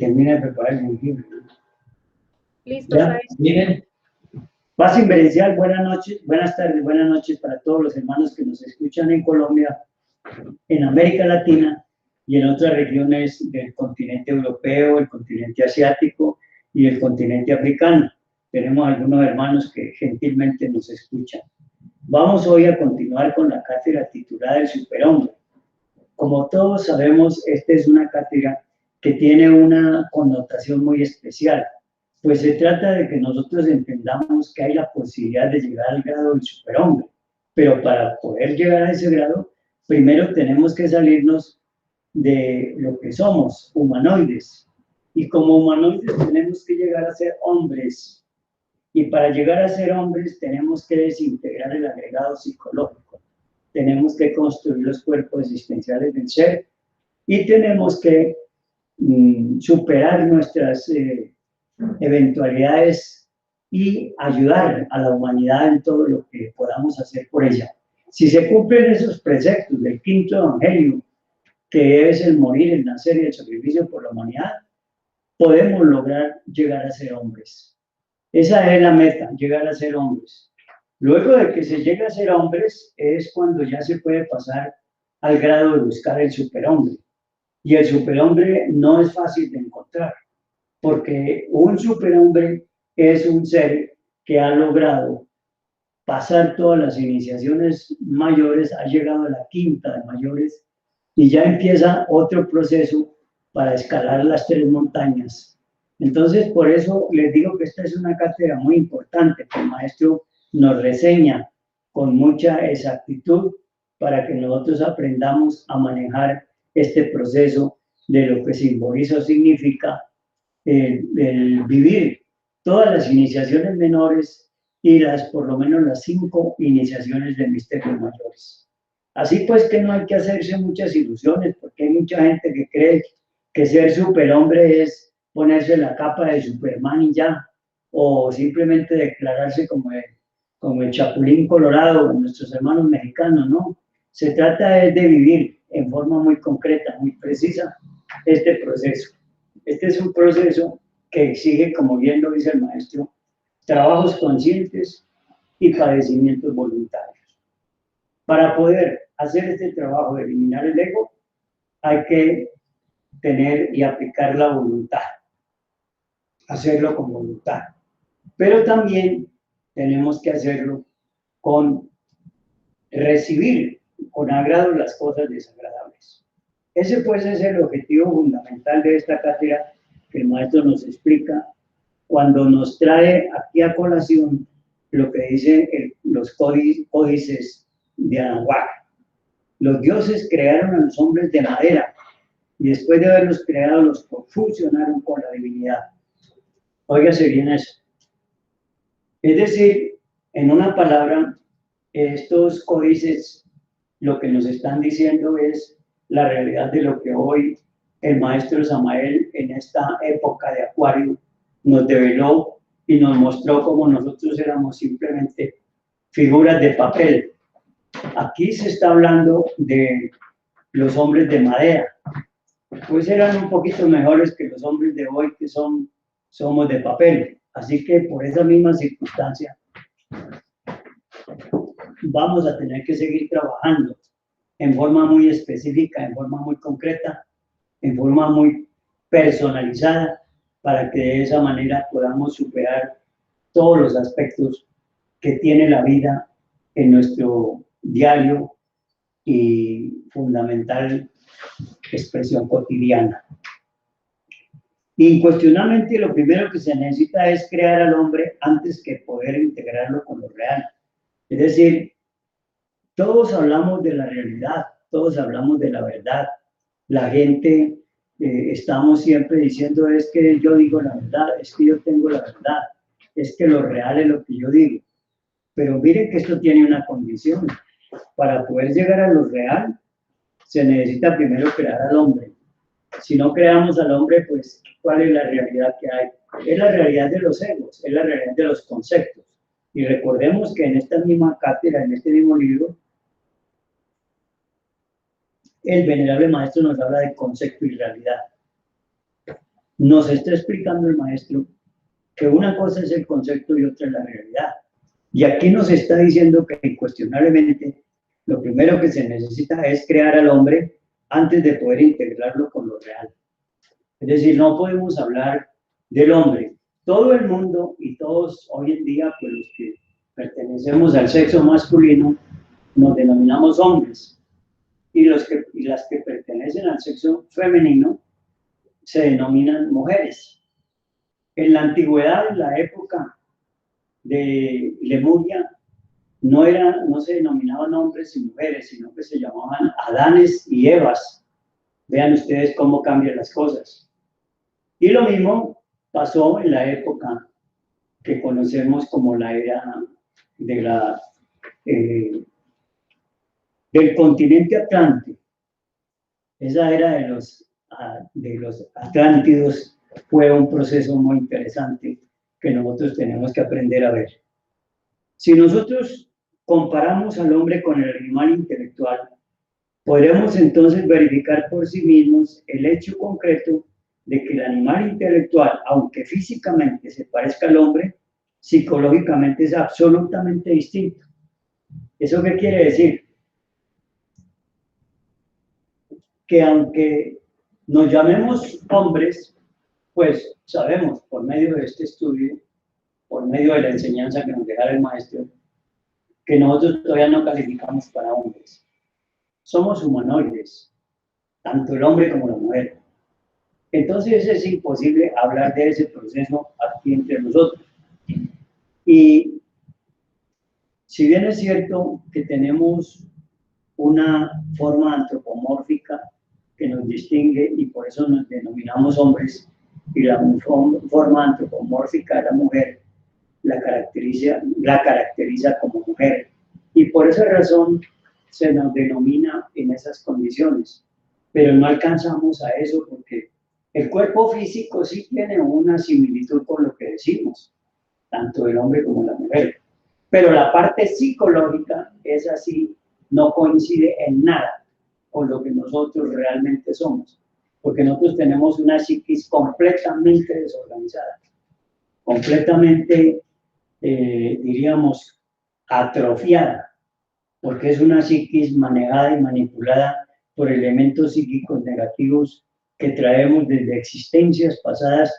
termina de preparar el jengibre. Listo, Ya, miren. Paz inverencial, buenas noches, buenas tardes, buenas noches para todos los hermanos que nos escuchan en Colombia, en América Latina y en otras regiones del continente europeo, el continente asiático y el continente africano. Tenemos algunos hermanos que gentilmente nos escuchan. Vamos hoy a continuar con la cátedra titulada El Superhombre. Como todos sabemos, esta es una cátedra que tiene una connotación muy especial, pues se trata de que nosotros entendamos que hay la posibilidad de llegar al grado del superhombre, pero para poder llegar a ese grado, primero tenemos que salirnos de lo que somos, humanoides, y como humanoides tenemos que llegar a ser hombres, y para llegar a ser hombres tenemos que desintegrar el agregado psicológico, tenemos que construir los cuerpos existenciales del ser, y tenemos que superar nuestras eventualidades y ayudar a la humanidad en todo lo que podamos hacer por ella. Si se cumplen esos preceptos del quinto evangelio, que es el morir, el nacer y el sacrificio por la humanidad, podemos lograr llegar a ser hombres. Esa es la meta, llegar a ser hombres. Luego de que se llega a ser hombres es cuando ya se puede pasar al grado de buscar el superhombre. Y el superhombre no es fácil de encontrar, porque un superhombre es un ser que ha logrado pasar todas las iniciaciones mayores, ha llegado a la quinta de mayores y ya empieza otro proceso para escalar las 3 montañas. Entonces, por eso les digo que esta es una cátedra muy importante, que el maestro nos reseña con mucha exactitud para que nosotros aprendamos a manejar este proceso de lo que simboliza o significa el vivir todas las iniciaciones menores y por lo menos las 5 iniciaciones de misterios mayores. Así pues que no hay que hacerse muchas ilusiones, porque hay mucha gente que cree que ser superhombre es ponerse la capa de Superman y ya, o simplemente declararse como el Chapulín Colorado, nuestros hermanos mexicanos, ¿no? Se trata de vivir en forma muy concreta, muy precisa, este proceso. Este es un proceso que exige, como bien lo dice el maestro, trabajos conscientes y padecimientos voluntarios. Para poder hacer este trabajo de eliminar el ego, hay que tener y aplicar la voluntad, hacerlo con voluntad. Pero también tenemos que hacerlo con recibir con agrado las cosas desagradables. Ese pues es el objetivo fundamental de esta cátedra que el maestro nos explica cuando nos trae aquí a colación lo que dicen los códices de Anahuac. Los dioses crearon a los hombres de madera y después de haberlos creado los fusionaron con la divinidad. Óigase bien eso. Es decir, en una palabra, estos códices lo que nos están diciendo es la realidad de lo que hoy el maestro Samael en esta época de Acuario nos develó y nos mostró cómo nosotros éramos simplemente figuras de papel. Aquí se está hablando de los hombres de madera, pues eran un poquito mejores que los hombres de hoy que somos de papel. Así que por esa misma circunstancia vamos a tener que seguir trabajando en forma muy específica, en forma muy concreta, en forma muy personalizada, para que de esa manera podamos superar todos los aspectos que tiene la vida en nuestro diario y fundamental expresión cotidiana. Incuestionablemente lo primero que se necesita es crear al hombre antes que poder integrarlo con lo real. Es decir, todos hablamos de la realidad, todos hablamos de la verdad. La gente estamos siempre diciendo es que yo digo la verdad, es que yo tengo la verdad, es que lo real es lo que yo digo. Pero miren que esto tiene una condición. Para poder llegar a lo real, se necesita primero crear al hombre. Si no creamos al hombre, pues, ¿cuál es la realidad que hay? Es la realidad de los egos, es la realidad de los conceptos. Y recordemos que en esta misma cátedra, en este mismo libro, el venerable maestro nos habla de concepto y realidad. nos está explicando el maestro que una cosa es el concepto y otra es la realidad. Y aquí nos está diciendo que incuestionablemente lo primero que se necesita es crear al hombre antes de poder integrarlo con lo real. Es decir, no podemos hablar del hombre. Todo el mundo y todos hoy en día, pues los que pertenecemos al sexo masculino, nos denominamos hombres. Y las que pertenecen al sexo femenino se denominan mujeres. En la antigüedad, en la época de Lemuria, no se denominaban hombres y mujeres, sino que se llamaban Adanes y Evas. Vean ustedes cómo cambian las cosas. Y lo mismo pasó en la época que conocemos como la era de del continente Atlántico. Esa era de los Atlántidos fue un proceso muy interesante que nosotros tenemos que aprender a ver. Si nosotros comparamos al hombre con el animal intelectual, podremos entonces verificar por sí mismos el hecho concreto de que el animal intelectual, aunque físicamente se parezca al hombre, psicológicamente es absolutamente distinto. ¿Eso qué quiere decir? Que aunque nos llamemos hombres, pues sabemos por medio de este estudio, por medio de la enseñanza que nos deja el maestro, que nosotros todavía no calificamos para hombres. Somos humanoides, tanto el hombre como la mujer. Entonces es imposible hablar de ese proceso aquí entre nosotros. Y si bien es cierto que tenemos una forma antropomórfica que nos distingue y por eso nos denominamos hombres, y la forma antropomórfica de la mujer la caracteriza como mujer. Y por esa razón se nos denomina en esas condiciones. Pero no alcanzamos a eso porque el cuerpo físico sí tiene una similitud con lo que decimos, tanto el hombre como la mujer. Pero la parte psicológica es así, no coincide en nada con lo que nosotros realmente somos, porque nosotros tenemos una psiquis completamente desorganizada, completamente, diríamos, atrofiada, porque es una psiquis manejada y manipulada por elementos psíquicos negativos que traemos desde existencias pasadas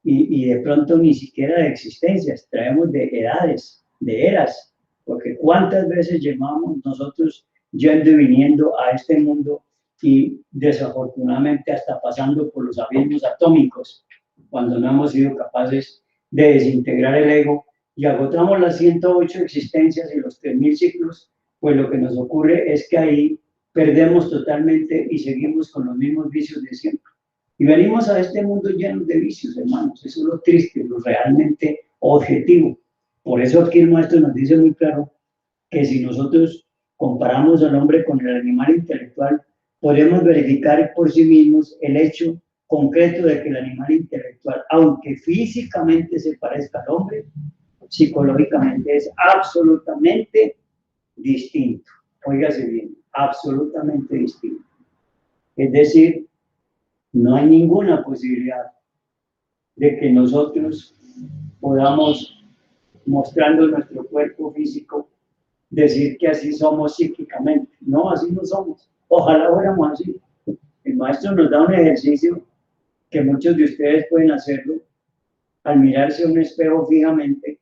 y de pronto ni siquiera de existencias, traemos de edades, de eras, porque cuántas veces llevamos nosotros yendo y viniendo a este mundo y desafortunadamente hasta pasando por los abismos atómicos, cuando no hemos sido capaces de desintegrar el ego y agotamos las 108 existencias y los 3000 ciclos, pues lo que nos ocurre es que ahí perdemos totalmente y seguimos con los mismos vicios de siempre. Y venimos a este mundo lleno de vicios, hermanos. Eso es lo triste, lo realmente objetivo. Por eso aquí el maestro nos dice muy claro que si nosotros comparamos al hombre con el animal intelectual, podemos verificar por sí mismos el hecho concreto de que el animal intelectual, aunque físicamente se parezca al hombre, psicológicamente es absolutamente distinto. Óigase bien, absolutamente distinto. Es decir, no hay ninguna posibilidad de que nosotros podamos, mostrando nuestro cuerpo físico, decir que así somos psíquicamente. No, así no somos. Ojalá fuéramos así. El maestro nos da un ejercicio que muchos de ustedes pueden hacerlo al mirarse a un espejo fijamente,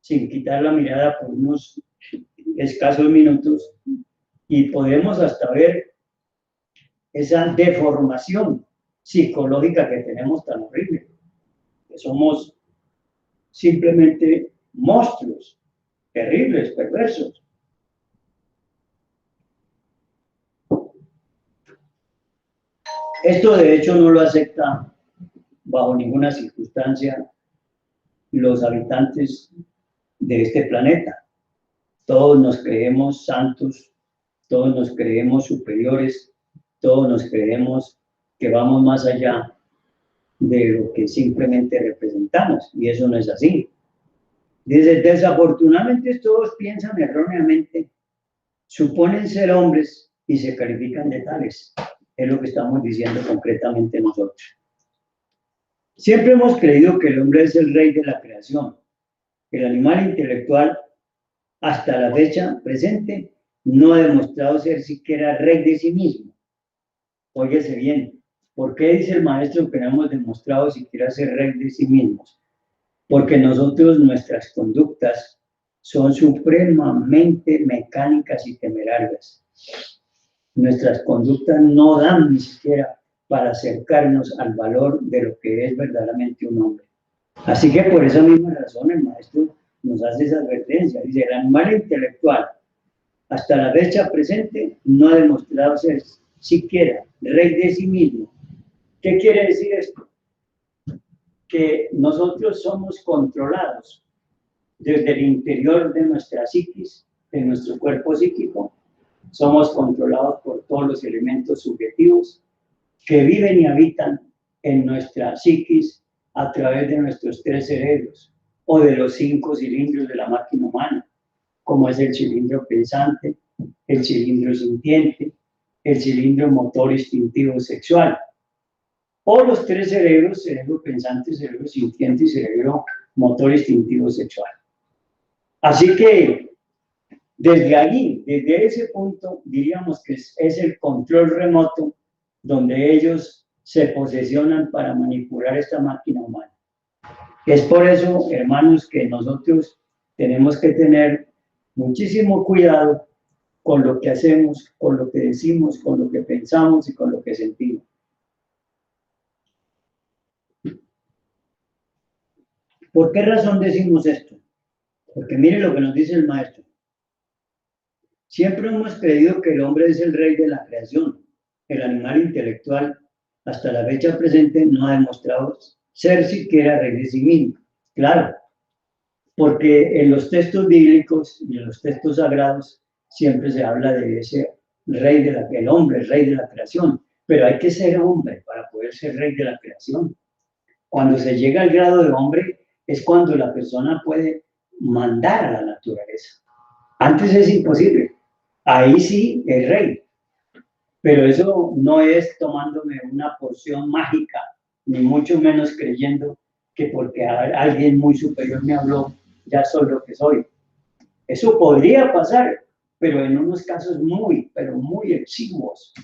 sin quitar la mirada por unos escasos minutos, y podemos hasta ver esa deformación psicológica que tenemos tan horrible, que somos simplemente monstruos, terribles, perversos. Esto de hecho no lo acepta bajo ninguna circunstancia los habitantes de este planeta. Todos nos creemos santos, todos nos creemos superiores, todos nos creemos que vamos más allá de lo que simplemente representamos, y eso no es así. Desafortunadamente todos piensan erróneamente, suponen ser hombres y se califican de tales. Es lo que estamos diciendo concretamente nosotros. Siempre hemos creído que el hombre es el rey de la creación. El animal intelectual, hasta la fecha presente, no ha demostrado ser siquiera rey de sí mismo. Óyese bien, ¿por qué dice el maestro que no hemos demostrado siquiera ser rey de sí mismos? Porque nosotros, nuestras conductas son supremamente mecánicas y temerarias. Nuestras conductas no dan ni siquiera para acercarnos al valor de lo que es verdaderamente un hombre. Así que por esa misma razón el maestro nos hace esa advertencia. Dice, el animal intelectual hasta la fecha presente no ha demostrado ser siquiera rey de sí mismo. ¿Qué quiere decir esto? Que nosotros somos controlados desde el interior de nuestra psiquis, de nuestro cuerpo psíquico. Somos controlados por todos los elementos subjetivos que viven y habitan en nuestra psiquis a través de nuestros 3 cerebros o de los 5 cilindros de la máquina humana, como es el cilindro pensante, el cilindro sintiente, el cilindro motor instintivo sexual, o los 3 cerebros, cerebro pensante, cerebro sintiente y cerebro motor instintivo sexual. Así que desde allí, desde ese punto, diríamos que es el control remoto donde ellos se posesionan para manipular esta máquina humana. Es por eso, hermanos, que nosotros tenemos que tener muchísimo cuidado con lo que hacemos, con lo que decimos, con lo que pensamos y con lo que sentimos. ¿Por qué razón decimos esto? Porque mire lo que nos dice el maestro. Siempre hemos creído que el hombre es el rey de la creación. El animal intelectual, hasta la fecha presente, no ha demostrado ser siquiera rey de sí mismo. Claro, porque en los textos bíblicos y en los textos sagrados siempre se habla de ese rey el hombre, el rey de la creación. Pero hay que ser hombre para poder ser rey de la creación. Cuando se llega al grado de hombre es cuando la persona puede mandar a la naturaleza. Antes es imposible. Ahí sí es rey. Pero eso no es tomándome una porción mágica, ni mucho menos creyendo que porque alguien muy superior me habló, ya soy lo que soy. Eso podría pasar, pero en unos casos muy, pero muy exiguos,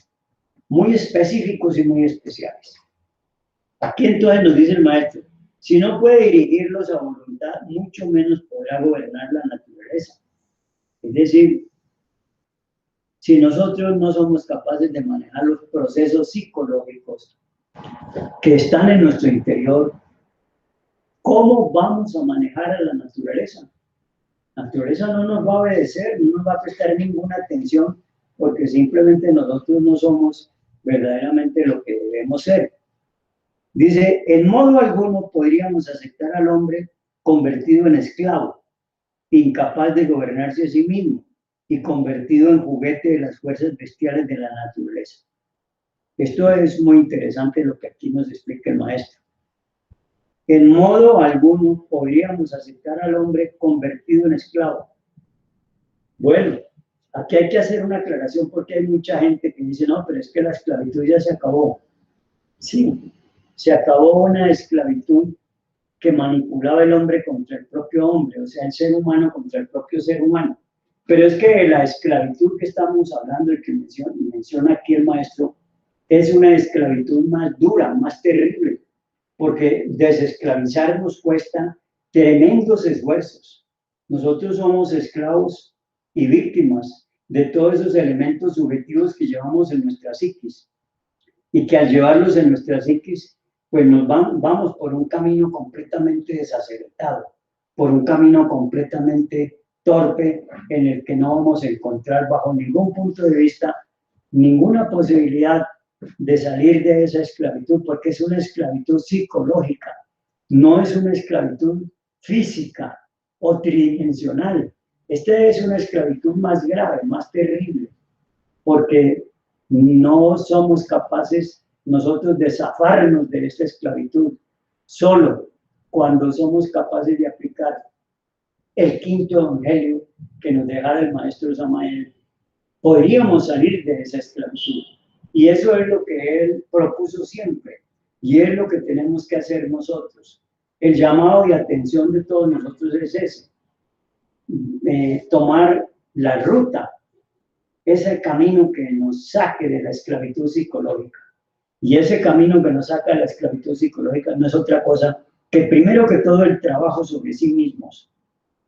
muy específicos y muy especiales. Aquí entonces nos dice el maestro, si no puede dirigirlos a voluntad, mucho menos podrá gobernar la naturaleza. Es decir, si nosotros no somos capaces de manejar los procesos psicológicos que están en nuestro interior, ¿cómo vamos a manejar a la naturaleza? La naturaleza no nos va a obedecer, no nos va a prestar ninguna atención, porque simplemente nosotros no somos verdaderamente lo que debemos ser. Dice, en modo alguno podríamos aceptar al hombre convertido en esclavo, incapaz de gobernarse a sí mismo y convertido en juguete de las fuerzas bestiales de la naturaleza. Esto es muy interesante lo que aquí nos explica el maestro. En modo alguno podríamos aceptar al hombre convertido en esclavo. Bueno, aquí hay que hacer una aclaración porque hay mucha gente que dice, no, pero es que la esclavitud ya se acabó. Sí, se acabó una esclavitud que manipulaba el hombre contra el propio hombre, o sea, el ser humano contra el propio ser humano. Pero es que la esclavitud que estamos hablando y que menciona aquí el maestro, es una esclavitud más dura, más terrible, porque desesclavizar nos cuesta tremendos esfuerzos. Nosotros somos esclavos y víctimas de todos esos elementos subjetivos que llevamos en nuestra psiquis, y que al llevarlos en nuestra psiquis, pues nos vamos por un camino completamente desacertado, por un camino completamente torpe en el que no vamos a encontrar bajo ningún punto de vista ninguna posibilidad de salir de esa esclavitud, porque es una esclavitud psicológica, no es una esclavitud física o tridimensional. Esta es una esclavitud más grave, más terrible, porque no somos capaces nosotros de zafarnos de esta esclavitud, solo cuando somos capaces de aplicar el quinto evangelio que nos dejara el maestro Samael, podríamos salir de esa esclavitud. Y eso es lo que él propuso siempre, Y es lo que tenemos que hacer nosotros. El llamado de atención de todos nosotros es ese. Tomar la ruta, ese camino que nos saque de la esclavitud psicológica. Y ese camino que nos saca de la esclavitud psicológica no es otra cosa que primero que todo el trabajo sobre sí mismos.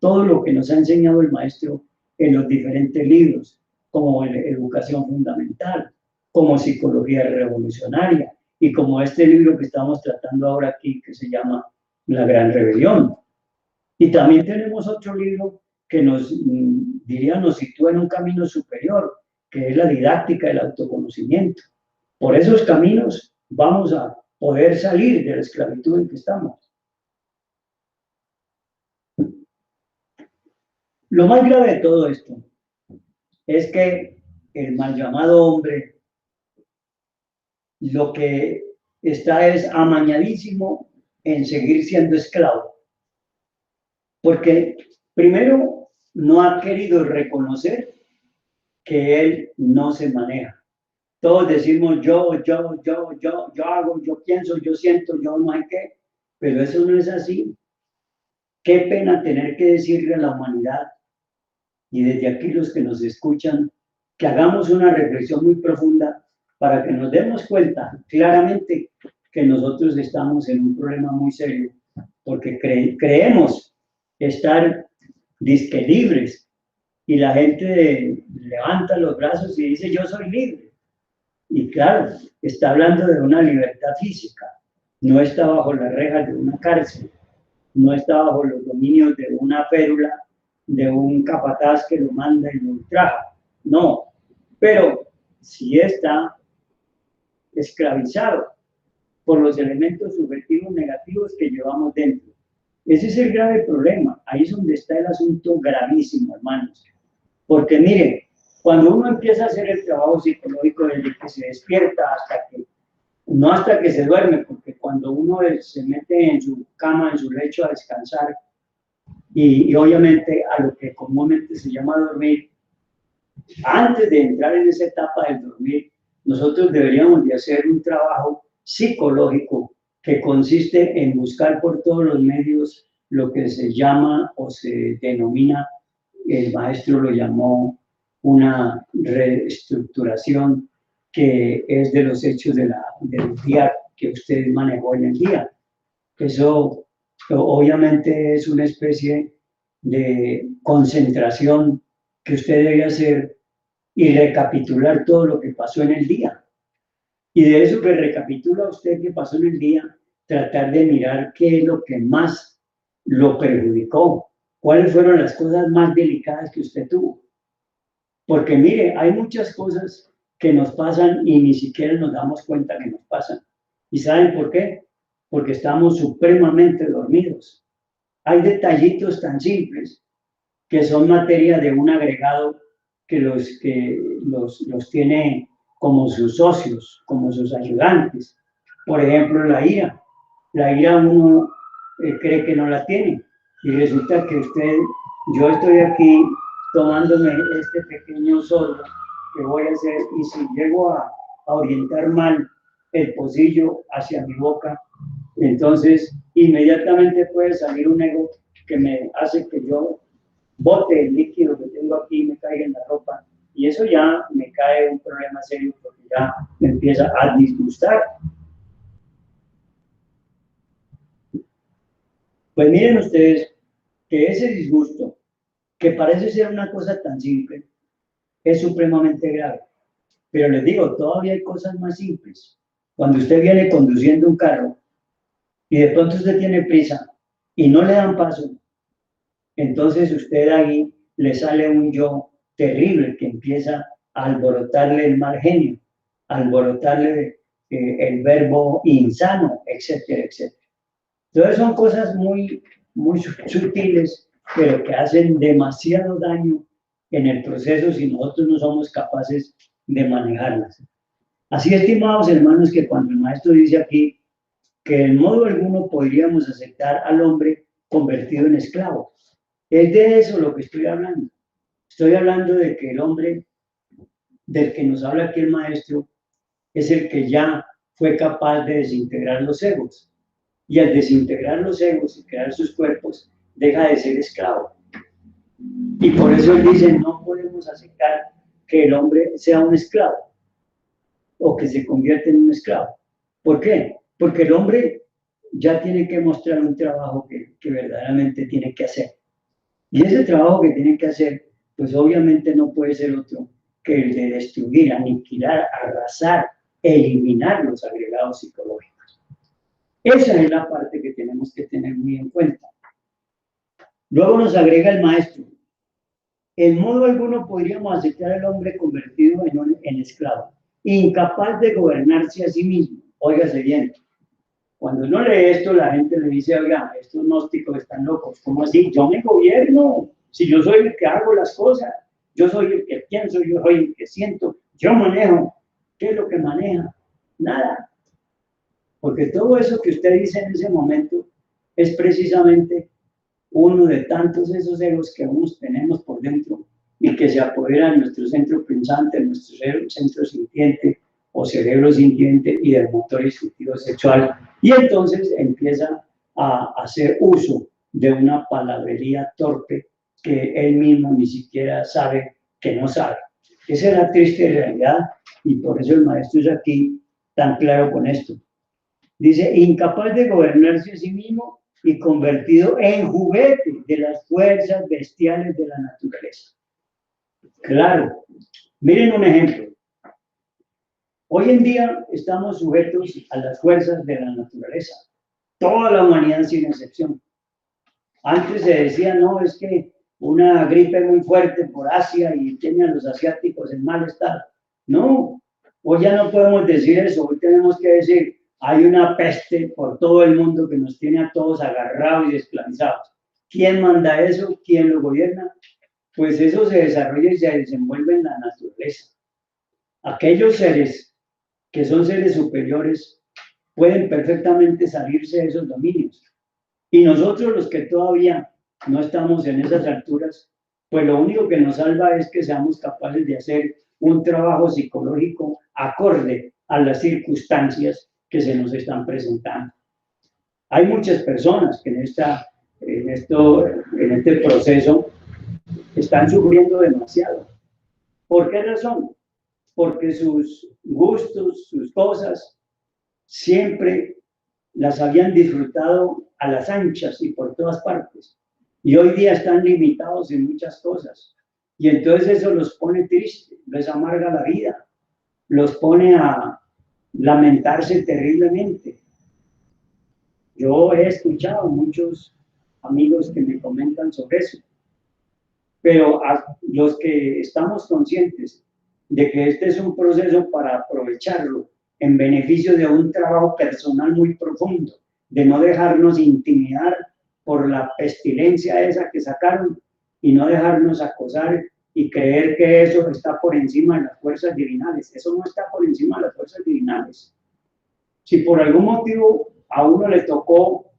Todo lo que nos ha enseñado el maestro en los diferentes libros, como Educación Fundamental, como Psicología Revolucionaria, y como este libro que estamos tratando ahora aquí, que se llama La Gran Rebelión. Y también tenemos otro libro que nos sitúa en un camino superior, que es la didáctica del autoconocimiento. Por esos caminos vamos a poder salir de la esclavitud en que estamos. Lo más grave de todo esto es que el mal llamado hombre lo que está es amañadísimo en seguir siendo esclavo. Porque primero no ha querido reconocer que él no se maneja. Todos decimos yo hago, yo pienso, yo siento, yo no hay qué, pero eso no es así. Qué pena tener que decirle a la humanidad, y desde aquí los que nos escuchan, que hagamos una reflexión muy profunda para que nos demos cuenta claramente que nosotros estamos en un problema muy serio, porque creemos estar disque libres, y la gente levanta los brazos y dice yo soy libre. Y claro, está hablando de una libertad física, no está bajo las rejas de una cárcel, no está bajo los dominios de una férula, de un capataz que lo manda y lo ultraja, no, pero sí está esclavizado por los elementos subjetivos negativos que llevamos dentro. Ese es el grave problema, ahí es donde está el asunto gravísimo, hermanos, porque miren, cuando uno empieza a hacer el trabajo psicológico desde que se despierta no hasta que se duerme, porque cuando uno se mete en su cama, en su lecho a descansar, y obviamente a lo que comúnmente se llama dormir, antes de entrar en esa etapa del dormir, nosotros deberíamos de hacer un trabajo psicológico que consiste en buscar por todos los medios lo que se llama o se denomina, el maestro lo llamó una reestructuración, que es de los hechos del día que usted manejó en el día. Eso obviamente es una especie de concentración que usted debe hacer y recapitular todo lo que pasó en el día. Y de eso que recapitula usted que pasó en el día, tratar de mirar qué es lo que más lo perjudicó, cuáles fueron las cosas más delicadas que usted tuvo. Porque mire, hay muchas cosas que nos pasan y ni siquiera nos damos cuenta que nos pasan. ¿Y saben por qué? Porque estamos supremamente dormidos. Hay detallitos tan simples que son materia de un agregado que los tiene como sus socios, como sus ayudantes. Por ejemplo, la ira. La ira uno cree que no la tiene, y resulta que yo estoy aquí tomándome este pequeño sorbo que voy a hacer, y si llego a orientar mal el pocillo hacia mi boca, entonces inmediatamente puede salir un ego que me hace que yo bote el líquido que tengo aquí y me caiga en la ropa, y eso ya me cae un problema serio, porque ya me empieza a disgustar. Pues miren ustedes que ese disgusto, que parece ser una cosa tan simple, es supremamente grave. Pero les digo, todavía hay cosas más simples. Cuando usted viene conduciendo un carro y de pronto usted tiene prisa y no le dan paso, entonces usted ahí le sale un yo terrible que empieza a alborotarle el mal genio, a alborotarle el verbo insano, etcétera, etcétera. Entonces son cosas muy, muy sutiles, pero que hacen demasiado daño en el proceso si nosotros no somos capaces de manejarlas. Así, estimados hermanos, que cuando el maestro dice aquí que en modo alguno podríamos aceptar al hombre convertido en esclavo, es de eso lo que estoy hablando. Estoy hablando de que el hombre del que nos habla aquí el maestro es el que ya fue capaz de desintegrar los egos. Y al desintegrar los egos y crear sus cuerpos, deja de ser esclavo. Y por eso él dice, no podemos aceptar que el hombre sea un esclavo o que se convierta en un esclavo. ¿Por qué? Porque el hombre ya tiene que mostrar un trabajo que verdaderamente tiene que hacer. Y ese trabajo que tiene que hacer, pues obviamente no puede ser otro que el de destruir, aniquilar, arrasar, eliminar los agregados psicológicos. Esa es la parte que tenemos que tener muy en cuenta. Luego nos agrega el maestro. En modo alguno podríamos aceptar al hombre convertido en esclavo, incapaz de gobernarse a sí mismo. Óigase bien. Cuando uno lee esto, la gente le dice, oiga, estos gnósticos están locos. ¿Cómo así? Yo me gobierno. Si yo soy el que hago las cosas, yo soy el que pienso, yo soy el que siento, yo manejo. ¿Qué es lo que maneja? Nada. Porque todo eso que usted dice en ese momento es precisamente uno de tantos esos egos que aún tenemos por dentro y que se apoderan de nuestro centro pensante, de nuestro centro sintiente o cerebro sintiente y del motor instructivo sexual. Y entonces empieza a hacer uso de una palabrería torpe que él mismo ni siquiera sabe que no sabe. Esa es la triste realidad y por eso el maestro es aquí tan claro con esto. Dice, incapaz de gobernarse a sí mismo y convertido en juguete de las fuerzas bestiales de la naturaleza. Claro, miren un ejemplo. Hoy en día estamos sujetos a las fuerzas de la naturaleza, toda la humanidad sin excepción. Antes se decía, no, es que una gripe muy fuerte por Asia y tiene a los asiáticos en mal estado. No, hoy ya no podemos decir eso, hoy tenemos que decir, hay una peste por todo el mundo que nos tiene a todos agarrados y esclavizados. ¿Quién manda eso? ¿Quién lo gobierna? Pues eso se desarrolla y se desenvuelve en la naturaleza. Aquellos seres que son seres superiores pueden perfectamente salirse de esos dominios. Y nosotros los que todavía no estamos en esas alturas, pues lo único que nos salva es que seamos capaces de hacer un trabajo psicológico acorde a las circunstancias que se nos están presentando. Hay muchas personas que en este proceso están sufriendo demasiado. ¿Por qué razón? Porque sus gustos, sus cosas, siempre las habían disfrutado a las anchas y por todas partes. Y hoy día están limitados en muchas cosas. Y entonces eso los pone tristes, les amarga la vida, los pone a lamentarse terriblemente. Yo he escuchado muchos amigos que me comentan sobre eso. Pero a los que estamos conscientes de que este es un proceso para aprovecharlo en beneficio de un trabajo personal muy profundo, de no dejarnos intimidar por la pestilencia esa que sacaron y no dejarnos acosar y creer que eso está por encima de las fuerzas divinales. Eso no está por encima de las fuerzas divinales. Si por algún motivo a uno le tocó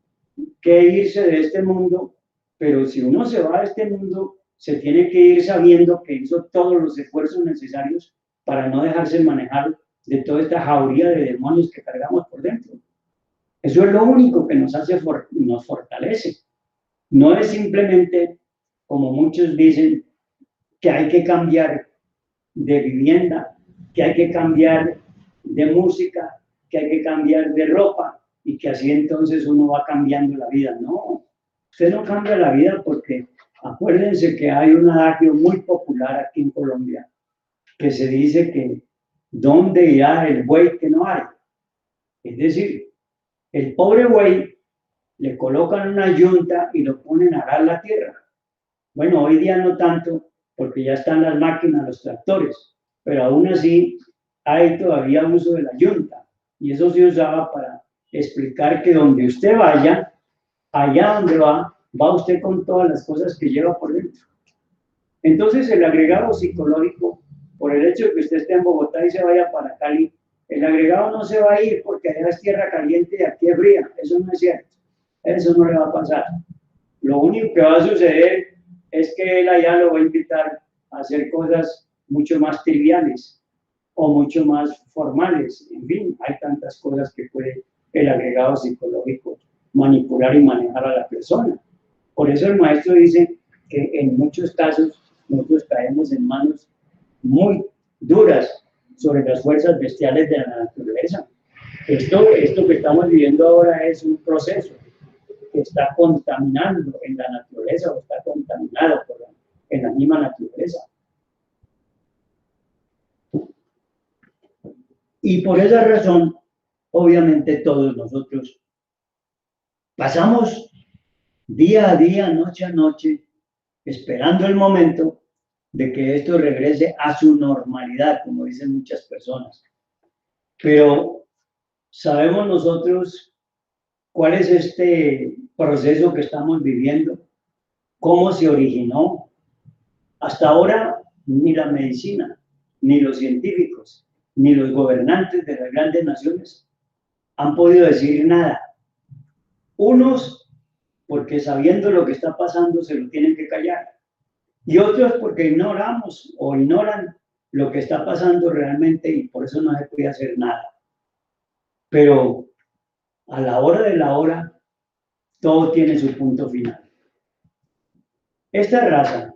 que irse de este mundo, pero si uno se va de este mundo, se tiene que ir sabiendo que hizo todos los esfuerzos necesarios para no dejarse manejar de toda esta jauría de demonios que cargamos por dentro. Eso es lo único que nos hace, nos fortalece. No es simplemente, como muchos dicen, que hay que cambiar de vivienda, que hay que cambiar de música, que hay que cambiar de ropa y que así entonces uno va cambiando la vida. No, usted no cambia la vida porque acuérdense que hay un adagio muy popular aquí en Colombia que se dice que ¿dónde irá el buey que no hay? Es decir, el pobre buey le colocan una yunta y lo ponen a arar la tierra. Bueno, hoy día no tanto porque ya están las máquinas, los tractores, pero aún así hay todavía uso de la yunta y eso se usaba para explicar que donde usted vaya, allá donde va usted con todas las cosas que lleva por dentro. Entonces el agregado psicológico, por el hecho de que usted esté en Bogotá y se vaya para Cali, el agregado no se va a ir porque allá es tierra caliente y aquí es fría. Eso no es cierto. Eso no le va a pasar. Lo único que va a suceder es que él allá lo va a invitar a hacer cosas mucho más triviales, o mucho más formales. En fin, hay tantas cosas que puede el agregado psicológico manipular y manejar a la persona. Por eso el maestro dice que en muchos casos nosotros caemos en manos muy duras sobre las fuerzas bestiales de la naturaleza. Esto que estamos viviendo ahora es un proceso que está contaminando en la naturaleza o está contaminado en la misma naturaleza. Y por esa razón, obviamente todos nosotros pasamos día a día, noche a noche, esperando el momento de que esto regrese a su normalidad, como dicen muchas personas. Pero sabemos nosotros cuál es este proceso que estamos viviendo, cómo se originó. Hasta ahora, ni la medicina, ni los científicos, ni los gobernantes de las grandes naciones han podido decir nada. Unos, porque sabiendo lo que está pasando, se lo tienen que callar. Y otros porque ignoramos o ignoran lo que está pasando realmente y por eso no se puede hacer nada. Pero a la hora de la hora, todo tiene su punto final. Esta raza,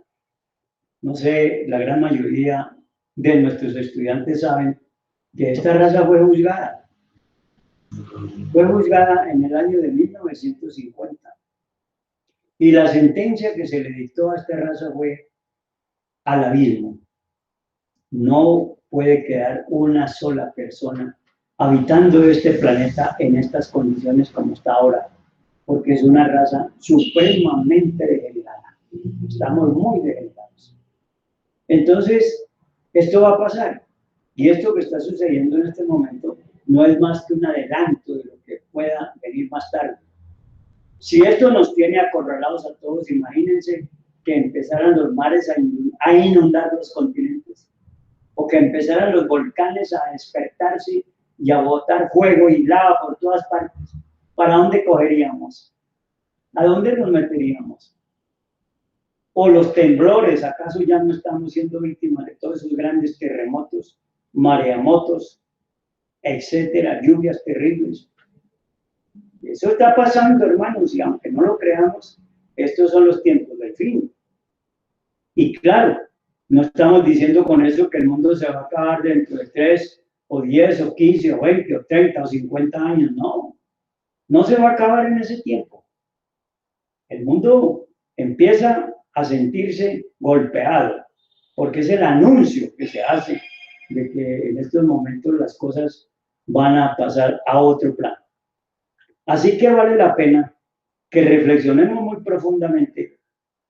no sé, la gran mayoría de nuestros estudiantes saben que esta raza fue juzgada. Fue juzgada en el año de 1950. Y la sentencia que se le dictó a esta raza fue al abismo. No puede quedar una sola persona habitando este planeta en estas condiciones como está ahora, porque es una raza supremamente degenerada. Estamos muy degenerados. Entonces, esto va a pasar. Y esto que está sucediendo en este momento no es más que un adelanto de lo que pueda venir más tarde. Si esto nos tiene acorralados a todos, imagínense que empezaran los mares a inundar los continentes, o que empezaran los volcanes a despertarse y a botar fuego y lava por todas partes. ¿Para dónde cogeríamos? ¿A dónde nos meteríamos? O los temblores, ¿acaso ya no estamos siendo víctimas de todos esos grandes terremotos, maremotos, etcétera, lluvias terribles? Eso está pasando, hermanos, y aunque no lo creamos, estos son los tiempos del fin. Y claro, no estamos diciendo con eso que el mundo se va a acabar dentro de 3 o 10 o 15 o 20 o 30 o 50 años, no. No se va a acabar en ese tiempo. El mundo empieza a sentirse golpeado, porque es el anuncio que se hace de que en estos momentos las cosas van a pasar a otro plano. Así que vale la pena que reflexionemos muy profundamente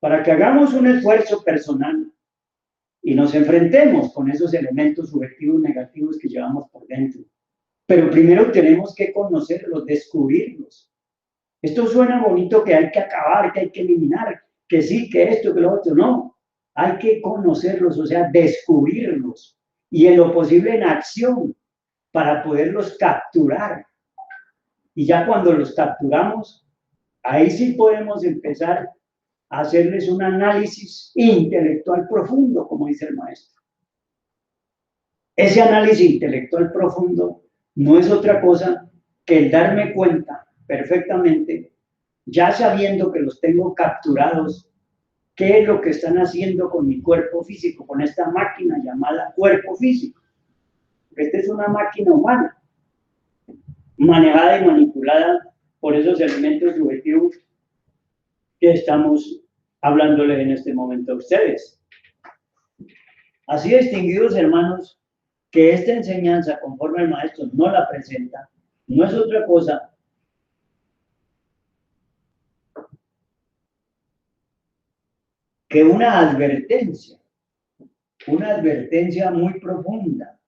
para que hagamos un esfuerzo personal y nos enfrentemos con esos elementos subjetivos negativos que llevamos por dentro. Pero primero tenemos que conocerlos, descubrirlos. Esto suena bonito, que hay que acabar, que hay que eliminar, que sí, que esto, que lo otro. No, hay que conocerlos, o sea, descubrirlos y en lo posible en acción para poderlos capturar. Y ya cuando los capturamos, ahí sí podemos empezar a hacerles un análisis intelectual profundo, como dice el maestro. Ese análisis intelectual profundo no es otra cosa que el darme cuenta perfectamente, ya sabiendo que los tengo capturados, qué es lo que están haciendo con mi cuerpo físico, con esta máquina llamada cuerpo físico. Esta es una máquina humana, manejada y manipulada por esos elementos subjetivos que estamos hablándoles en este momento a ustedes. Así, distinguidos hermanos, que esta enseñanza, conforme el maestro no la presenta, no es otra cosa que una advertencia muy profunda,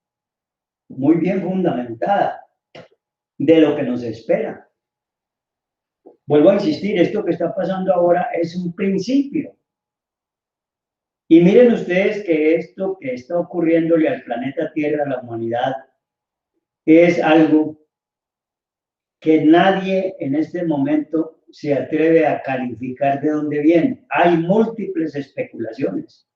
muy bien fundamentada de lo que nos espera. Vuelvo a insistir, esto que está pasando ahora es un principio. Y miren ustedes que esto que está ocurriéndole al planeta Tierra, a la humanidad, es algo que nadie en este momento se atreve a calificar de dónde viene. Hay múltiples especulaciones.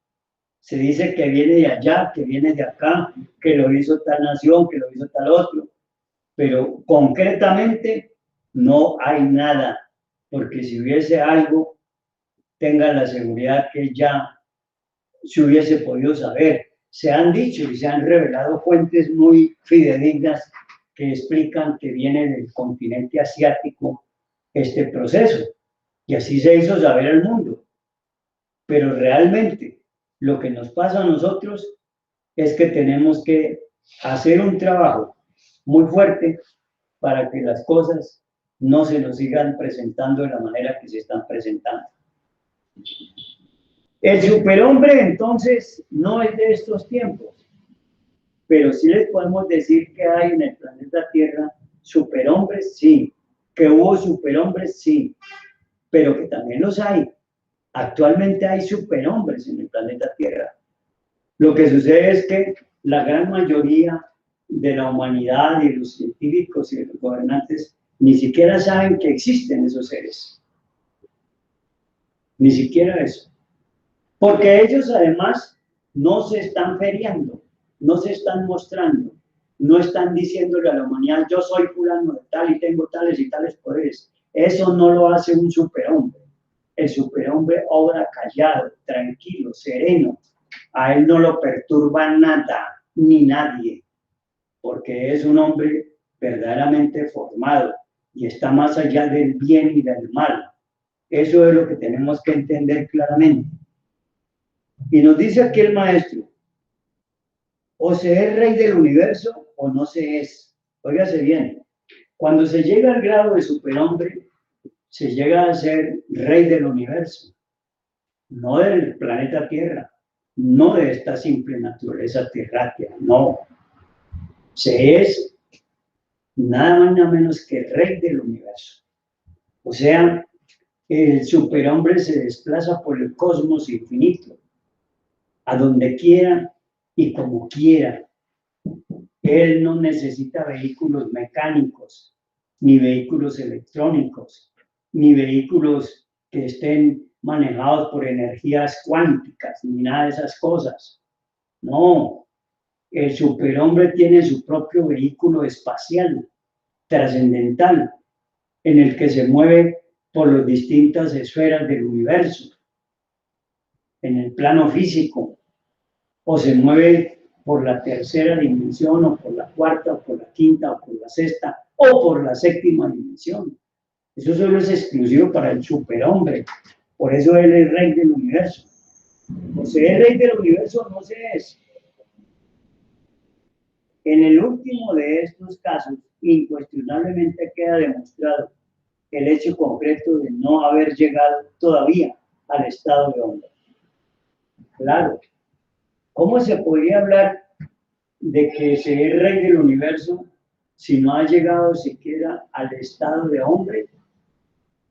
Se dice que viene de allá, que viene de acá, que lo hizo tal nación, que lo hizo tal otro, pero concretamente no hay nada, porque si hubiese algo, tengan la seguridad que ya se hubiese podido saber. Se han dicho y se han revelado fuentes muy fidedignas que explican que viene del continente asiático este proceso, y así se hizo saber al mundo. Pero realmente lo que nos pasa a nosotros es que tenemos que hacer un trabajo muy fuerte para que las cosas no se nos sigan presentando de la manera que se están presentando. El superhombre, entonces, no es de estos tiempos, pero sí les podemos decir que hay en el planeta Tierra superhombres, sí, que hubo superhombres, sí, pero que también los hay. Actualmente hay superhombres en el planeta Tierra. Lo que sucede es que la gran mayoría de la humanidad y los científicos y de los gobernantes ni siquiera saben que existen esos seres. Ni siquiera eso. Porque ellos además no se están feriando, no se están mostrando, no están diciéndole a la humanidad, yo soy fulano de tal y tengo tales y tales poderes. Eso no lo hace un superhombre. El superhombre obra callado, tranquilo, sereno. A él no lo perturba nada, ni nadie, porque es un hombre verdaderamente formado y está más allá del bien y del mal. Eso es lo que tenemos que entender claramente. Y nos dice aquí el maestro, o se es rey del universo o no se es. Óigase bien, cuando se llega al grado de superhombre, se llega a ser rey del universo, no del planeta Tierra, no de esta simple naturaleza terráquea, no. Se es nada más nada menos que rey del universo. O sea, el superhombre se desplaza por el cosmos infinito, a donde quiera y como quiera. Él no necesita vehículos mecánicos, ni vehículos electrónicos, ni vehículos que estén manejados por energías cuánticas, ni nada de esas cosas. No, el superhombre tiene su propio vehículo espacial, trascendental, en el que se mueve por las distintas esferas del universo, en el plano físico, o se mueve por la tercera dimensión, o por la cuarta, o por la quinta, o por la sexta, o por la séptima dimensión. Eso solo es exclusivo para el superhombre. Por eso él es rey del universo. O sea, es rey del universo, no se es. En el último de estos casos, incuestionablemente queda demostrado el hecho concreto de no haber llegado todavía al estado de hombre. Claro, ¿cómo se podría hablar de que se es rey del universo si no ha llegado siquiera al estado de hombre?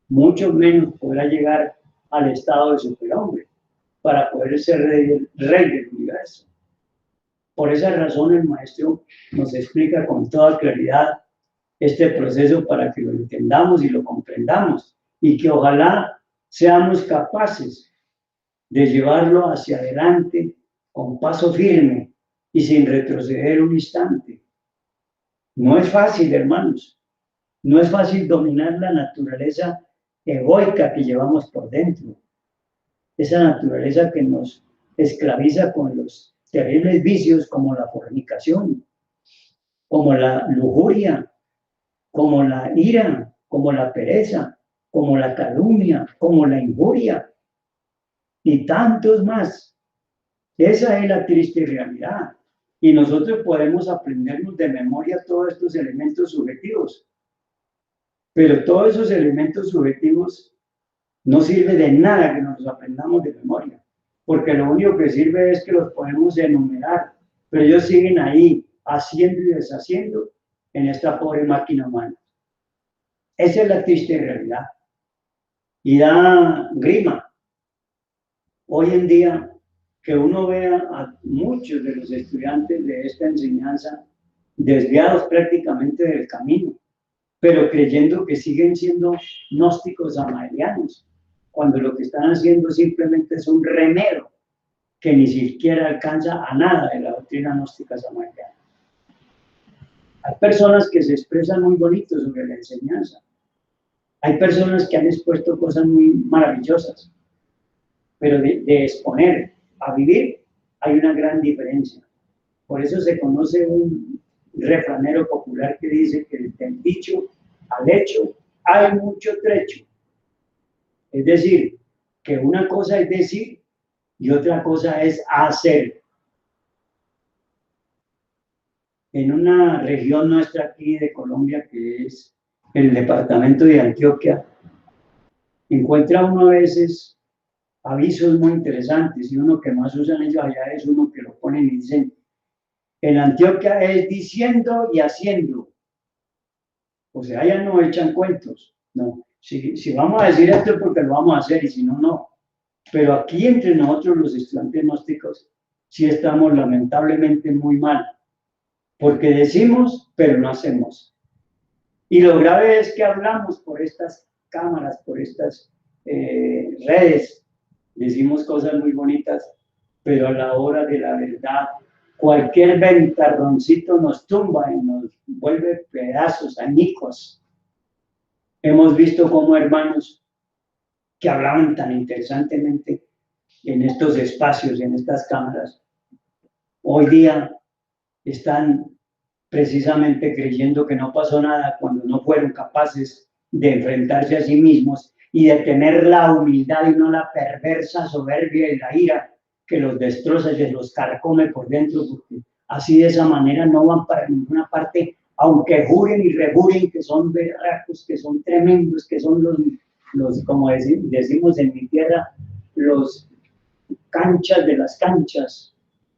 Mucho menos podrá llegar al estado de superhombre para poder ser rey del universo. Por esa razón el maestro nos explica con toda claridad este proceso para que lo entendamos y lo comprendamos y que ojalá seamos capaces de llevarlo hacia adelante con paso firme y sin retroceder un instante. No es fácil, hermanos, no es fácil dominar la naturaleza egoica que llevamos por dentro, esa naturaleza que nos esclaviza con los terribles vicios como la fornicación, como la lujuria, como la ira, como la pereza, como la calumnia, como la injuria y tantos más. Esa es la triste realidad. Y nosotros podemos aprendernos de memoria todos estos elementos subjetivos. Pero todos esos elementos subjetivos no sirve de nada que nos los aprendamos de memoria, porque lo único que sirve es que los podemos enumerar, pero ellos siguen ahí, haciendo y deshaciendo en esta pobre máquina humana. Esa es la triste realidad. Y da grima hoy en día que uno vea a muchos de los estudiantes de esta enseñanza desviados prácticamente del camino, pero creyendo que siguen siendo gnósticos amalianos, cuando lo que están haciendo simplemente es un remero que ni siquiera alcanza a nada de la doctrina gnóstica samaritana. Hay personas que se expresan muy bonito sobre la enseñanza. Hay personas que han expuesto cosas muy maravillosas, pero de exponer a vivir hay una gran diferencia. Por eso se conoce un refranero popular que dice que del dicho al hecho hay mucho trecho. Es decir, que una cosa es decir y otra cosa es hacer. En una región nuestra aquí de Colombia, que es el departamento de Antioquia, encuentra uno a veces avisos muy interesantes, y uno que más usan ellos allá es uno que lo ponen y dicen, en Antioquia es diciendo y haciendo. O sea, allá no echan cuentos, no. Si vamos a decir esto es porque lo vamos a hacer, y si no, no. Pero aquí entre nosotros los estudiantes gnósticos sí estamos lamentablemente muy mal, porque decimos, pero no hacemos. Y lo grave es que hablamos por estas cámaras, por estas redes, decimos cosas muy bonitas, pero a la hora de la verdad, cualquier ventarroncito nos tumba y nos vuelve pedazos, añicos. Hemos visto cómo hermanos que hablaban tan interesantemente en estos espacios, en estas cámaras, hoy día están precisamente creyendo que no pasó nada cuando no fueron capaces de enfrentarse a sí mismos y de tener la humildad y no la perversa soberbia y la ira que los destroza y los carcome por dentro, porque así de esa manera no van para ninguna parte, aunque juren y rejuren que son berracos, que son tremendos, que son los como decimos en mi tierra, los canchas de las canchas,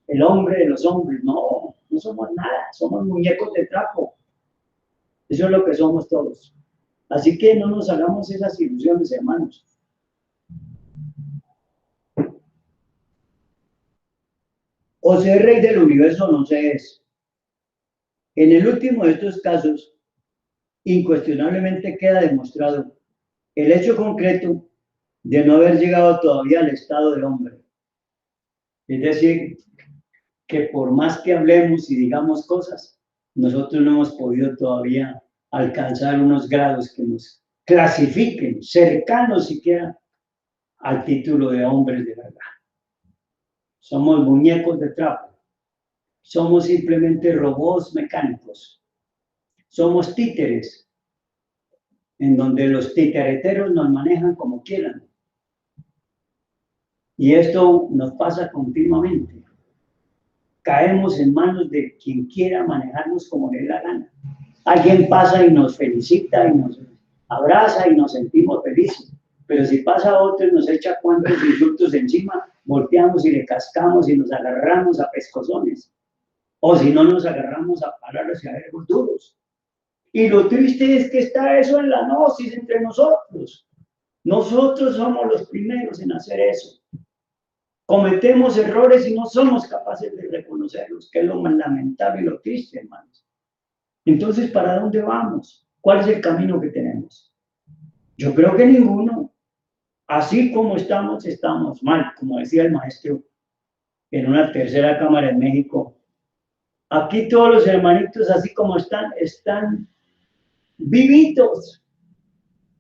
el hombre de los hombres. No, no somos nada, somos muñecos de trapo. Eso es lo que somos todos. Así que no nos hagamos esas ilusiones, hermanos. O ser rey del universo no se es. En el último de estos casos, incuestionablemente queda demostrado el hecho concreto de no haber llegado todavía al estado de hombre. Es decir, que por más que hablemos y digamos cosas, nosotros no hemos podido todavía alcanzar unos grados que nos clasifiquen, cercanos siquiera al título de hombres de verdad. Somos muñecos de trapo, somos simplemente robots mecánicos, somos títeres, en donde los titereteros nos manejan como quieran. Y esto nos pasa continuamente. Caemos en manos de quien quiera manejarnos como le dé la gana. Alguien pasa y nos felicita y nos abraza y nos sentimos felices. Pero si pasa otro y nos echa cuantos insultos encima, volteamos y le cascamos y nos agarramos a pescozones. O si no, nos agarramos a palabras y a verbos duros. Y lo triste es que está eso en la gnosis entre nosotros. Nosotros somos los primeros en hacer eso. Cometemos errores y no somos capaces de reconocerlos, que es lo más lamentable y lo triste, hermanos. Entonces, ¿para dónde vamos? ¿Cuál es el camino que tenemos? Yo creo que ninguno. Así como estamos, estamos mal, como decía el maestro en una tercera cámara en México. Aquí todos los hermanitos, así como están vivitos.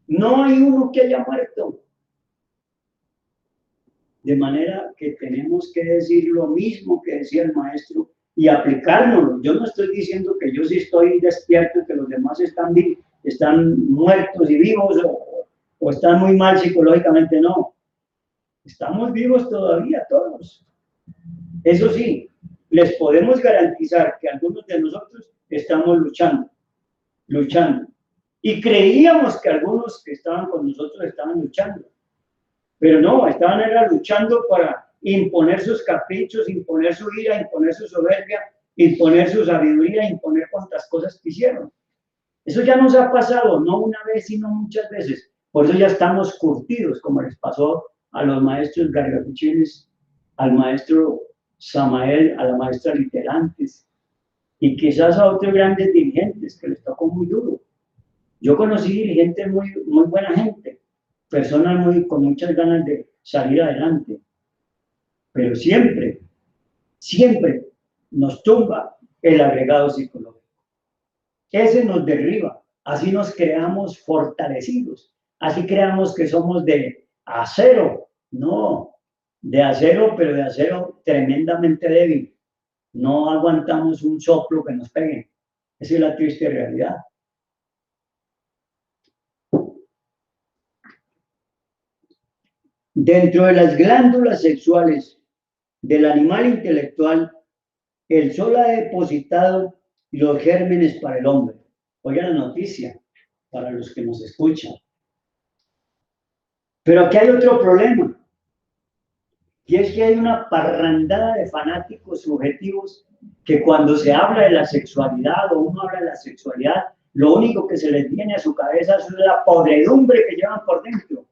No hay uno que haya muerto. De manera que tenemos que decir lo mismo que decía el maestro y aplicárnoslo. Yo no estoy diciendo que yo sí estoy despierto y que los demás están muertos y vivos o están muy mal psicológicamente, no. Estamos vivos todavía todos. Eso sí, les podemos garantizar que algunos de nosotros estamos luchando. Y creíamos que algunos que estaban con nosotros estaban luchando. Pero no, estaban luchando para imponer sus caprichos, imponer su ira, imponer su soberbia, imponer su sabiduría, imponer cuantas cosas quisieron. Eso ya nos ha pasado, no una vez, sino muchas veces. Por eso ya estamos curtidos, como les pasó a los maestros Gargacuchines, al maestro Samael, a la maestra Literantes, y quizás a otros grandes dirigentes que les tocó muy duro. Yo conocí dirigentes muy buena gente, personas con muchas ganas de salir adelante. pero siempre, siempre nos tumba el agregado psicológico. Ese nos derriba, así nos creamos fortalecidos, así creamos que somos de acero, no, de acero, pero de acero tremendamente débil. No aguantamos un soplo que nos pegue. Esa es la triste realidad. Dentro de las glándulas sexuales del animal intelectual, el sol ha depositado los gérmenes para el hombre. Oigan la noticia, para los que nos escuchan. Pero aquí hay otro problema, y es que hay una parrandada de fanáticos subjetivos que cuando se habla de la sexualidad o uno habla de la sexualidad, lo único que se les viene a su cabeza es la podredumbre que llevan por dentro.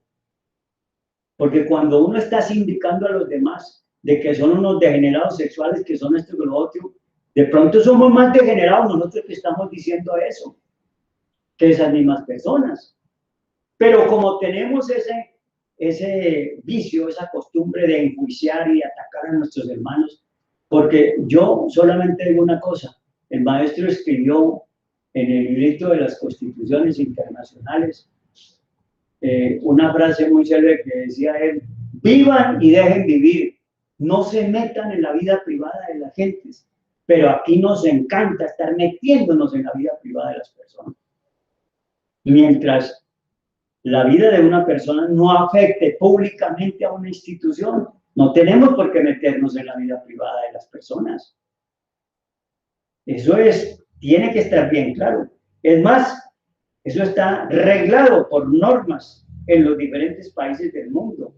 Porque cuando uno está indicando a los demás de que son unos degenerados sexuales, que son esto y lo otro, de pronto somos más degenerados nosotros que estamos diciendo eso, que esas mismas personas. Pero como tenemos ese vicio, esa costumbre de enjuiciar y atacar a nuestros hermanos, porque yo solamente digo una cosa, el maestro escribió en el librito de las constituciones internacionales una frase muy célebre que decía él: vivan y dejen vivir, no se metan en la vida privada de las gentes, pero aquí nos encanta estar metiéndonos en la vida privada de las personas. Mientras la vida de una persona no afecte públicamente a una institución, no tenemos por qué meternos en la vida privada de las personas. Eso tiene que estar bien claro. Es más, eso está reglado por normas en los diferentes países del mundo,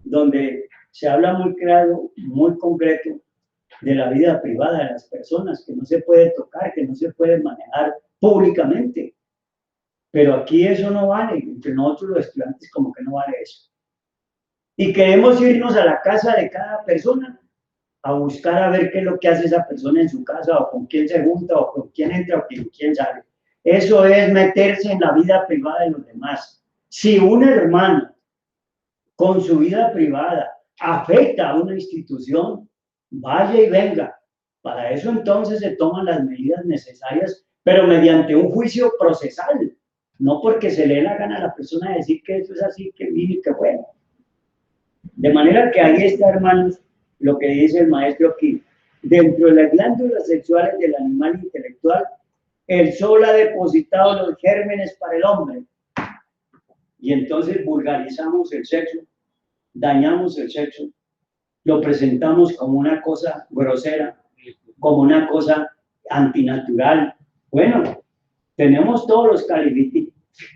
donde se habla muy claro, muy concreto de la vida privada de las personas, que no se puede tocar, que no se puede manejar públicamente. Pero aquí eso no vale, entre nosotros los estudiantes como que no vale eso. Y queremos irnos a la casa de cada persona a buscar a ver qué es lo que hace esa persona en su casa, o con quién se junta, o con quién entra, o con quién sale. Eso es meterse en la vida privada de los demás. Si un hermano con su vida privada afecta a una institución, vaya y venga. Para eso entonces se toman las medidas necesarias, pero mediante un juicio procesal. No porque se le dé la gana a la persona de decir que eso es así, que bien y que bueno. De manera que ahí está, hermanos, lo que dice el maestro aquí. Dentro de las glándulas sexuales del animal intelectual, el sol ha depositado los gérmenes para el hombre. Y entonces vulgarizamos el sexo, dañamos el sexo, lo presentamos como una cosa grosera, como una cosa antinatural. Bueno, tenemos todos los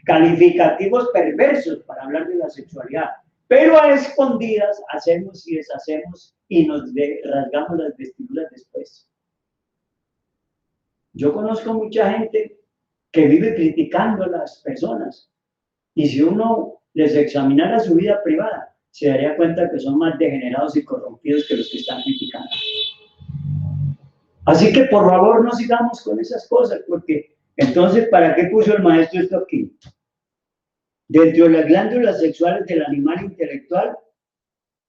calificativos perversos para hablar de la sexualidad, pero a escondidas hacemos y deshacemos y nos rasgamos las vestiduras después. Yo conozco mucha gente que vive criticando a las personas, y si uno les examinara su vida privada, se daría cuenta que son más degenerados y corrompidos que los que están criticando. Así que por favor no sigamos con esas cosas, porque entonces, ¿para qué puso el maestro esto aquí? Dentro de las glándulas sexuales del animal intelectual,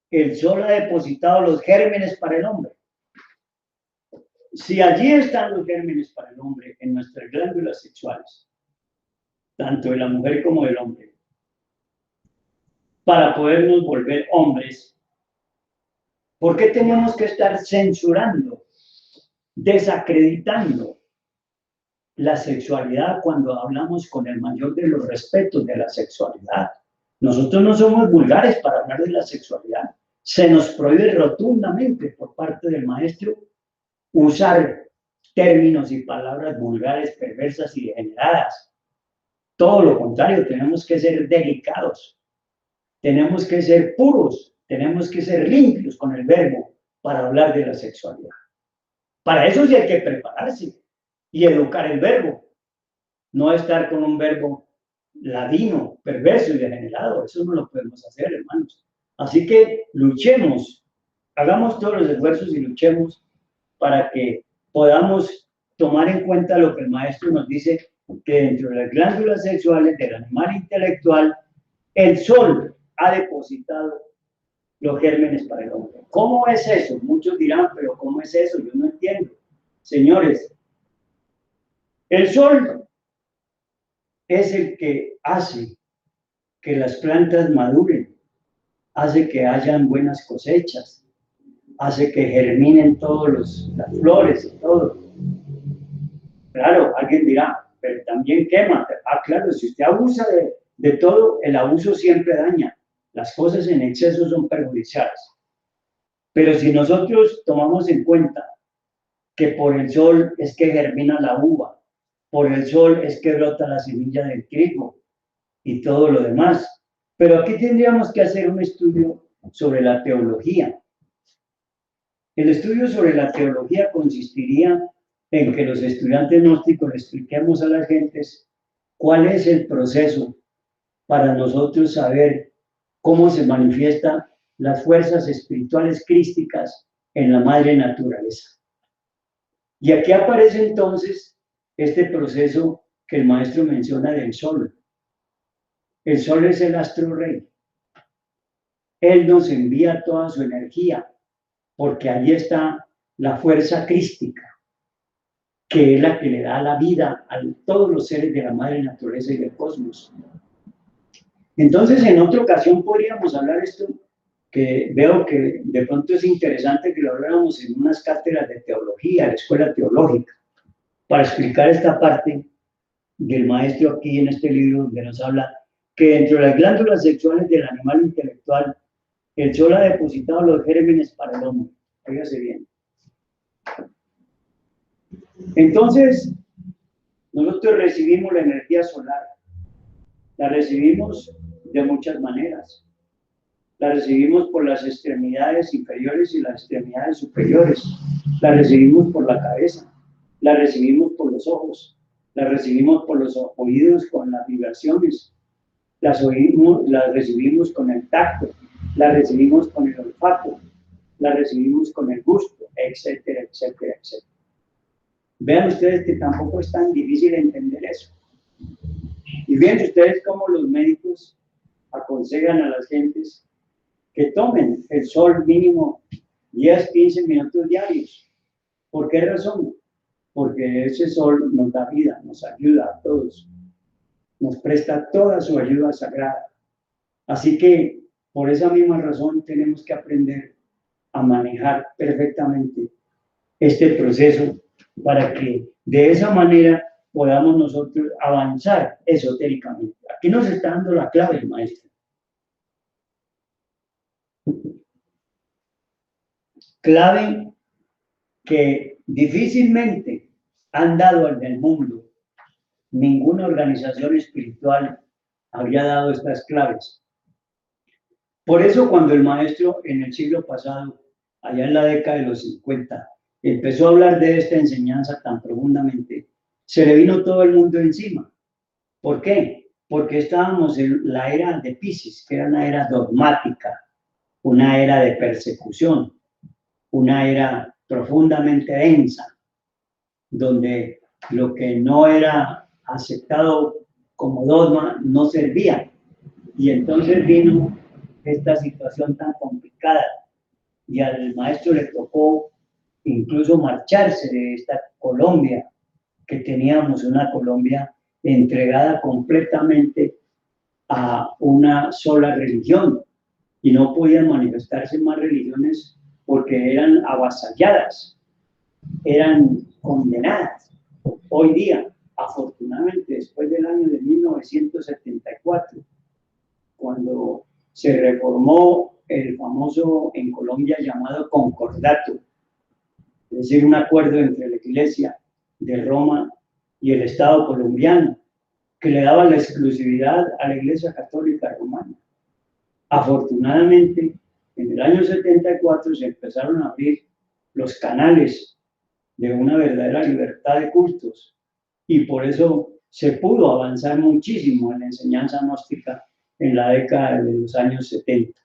el sol ha depositado los gérmenes para el hombre. Si allí están los gérmenes para el hombre, en nuestras glándulas sexuales, tanto de la mujer como del hombre, para podernos volver hombres, ¿por qué tenemos que estar censurando, desacreditando la sexualidad cuando hablamos con el mayor de los respetos de la sexualidad? Nosotros no somos vulgares para hablar de la sexualidad. Se nos prohíbe rotundamente por parte del maestro usar términos y palabras vulgares, perversas y degeneradas. Todo lo contrario, tenemos que ser delicados, tenemos que ser puros, tenemos que ser limpios con el verbo para hablar de la sexualidad. Para eso sí hay que prepararse y educar el verbo, no estar con un verbo ladino, perverso y degenerado. Eso no lo podemos hacer, hermanos. Así que luchemos, hagamos todos los esfuerzos y luchemos para que podamos tomar en cuenta lo que el maestro nos dice, que dentro de las glándulas sexuales del animal intelectual, el sol ha depositado los gérmenes para el hombre. ¿Cómo es eso? Muchos dirán, pero ¿cómo es eso? Yo no entiendo. Señores, el sol es el que hace que las plantas maduren, hace que hayan buenas cosechas, hace que germinen todas las flores y todo. Claro, alguien dirá, pero también quema. Ah, claro, si usted abusa de todo, el abuso siempre daña. Las cosas en exceso son perjudiciales. Pero si nosotros tomamos en cuenta que por el sol es que germina la uva, por el sol es que brota la semilla del trigo y todo lo demás. Pero aquí tendríamos que hacer un estudio sobre la teología. El estudio sobre la teología consistiría en que los estudiantes gnósticos le expliquemos a las gentes cuál es el proceso para nosotros saber cómo se manifiestan las fuerzas espirituales crísticas en la madre naturaleza. Y aquí aparece entonces este proceso que el maestro menciona del sol. El sol es el astro rey. Él nos envía toda su energía, porque allí está la fuerza crística, que es la que le da la vida a todos los seres de la madre naturaleza y del cosmos. Entonces, en otra ocasión podríamos hablar esto, que veo que de pronto es interesante que lo habláramos en unas cátedras de teología, de escuela teológica, para explicar esta parte del maestro aquí en este libro, donde nos habla que dentro de las glándulas sexuales del animal intelectual, el sol ha depositado los gérmenes para el hombre. Fíjese bien. Entonces, nosotros recibimos la energía solar. La recibimos de muchas maneras. La recibimos por las extremidades inferiores y las extremidades superiores. La recibimos por la cabeza. La recibimos por los ojos. La recibimos por los oídos con las vibraciones. Las recibimos con el tacto. La recibimos con el olfato. La recibimos con el gusto, etcétera, etcétera, etcétera. Vean ustedes que tampoco es tan difícil entender eso. Y vean ustedes cómo los médicos aconsejan a las gentes que tomen el sol mínimo 10, 15 minutos diarios. ¿Por qué razón? Porque ese sol nos da vida, nos ayuda a todos, nos presta toda su ayuda sagrada. Así que por esa misma razón tenemos que aprender a manejar perfectamente este proceso para que de esa manera podamos nosotros avanzar esotéricamente. Aquí nos está dando la clave el maestro. Clave que difícilmente han dado en el mundo. Ninguna organización espiritual habría dado estas claves. Por eso cuando el maestro en el siglo pasado, allá en la década de los 50, empezó a hablar de esta enseñanza tan profundamente, se le vino todo el mundo encima. ¿Por qué? Porque estábamos en la era de Piscis, que era una era dogmática, una era de persecución, una era profundamente densa, donde lo que no era aceptado como dogma no servía. Y entonces vino esta situación tan complicada y al maestro le tocó incluso marcharse de esta Colombia, que teníamos una Colombia entregada completamente a una sola religión y no podían manifestarse más religiones porque eran avasalladas, eran condenadas. Hoy día, afortunadamente, después del año de 1974, cuando se reformó el famoso en Colombia llamado concordato, es decir, un acuerdo entre la Iglesia de Roma y el Estado colombiano, que le daba la exclusividad a la Iglesia Católica Romana. Afortunadamente, en el año 74 se empezaron a abrir los canales de una verdadera libertad de cultos y por eso se pudo avanzar muchísimo en la enseñanza gnóstica en la década de los años 70.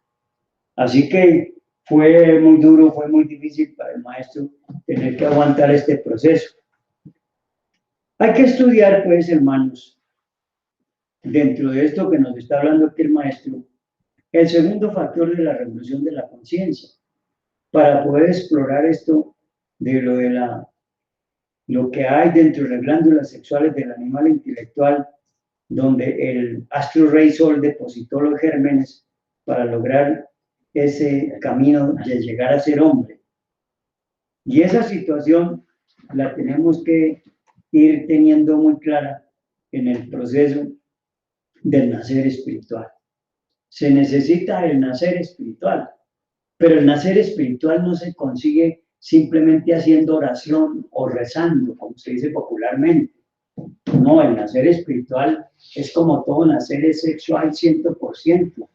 Así que fue muy duro, fue muy difícil para el maestro tener que aguantar este proceso. Hay que estudiar, pues, hermanos, dentro de esto que nos está hablando aquí el maestro, El segundo factor de la revolución de la conciencia, para poder explorar esto de lo que hay dentro de las glándulas sexuales del animal intelectual, donde el astro rey sol depositó los gérmenes para lograr ese camino de llegar a ser hombre. Y esa situación la tenemos que ir teniendo muy clara en el proceso del nacer espiritual. Se necesita el nacer espiritual, pero el nacer espiritual no se consigue simplemente haciendo oración o rezando, como se dice popularmente. No, el nacer espiritual es como todo nacer es sexual 100%,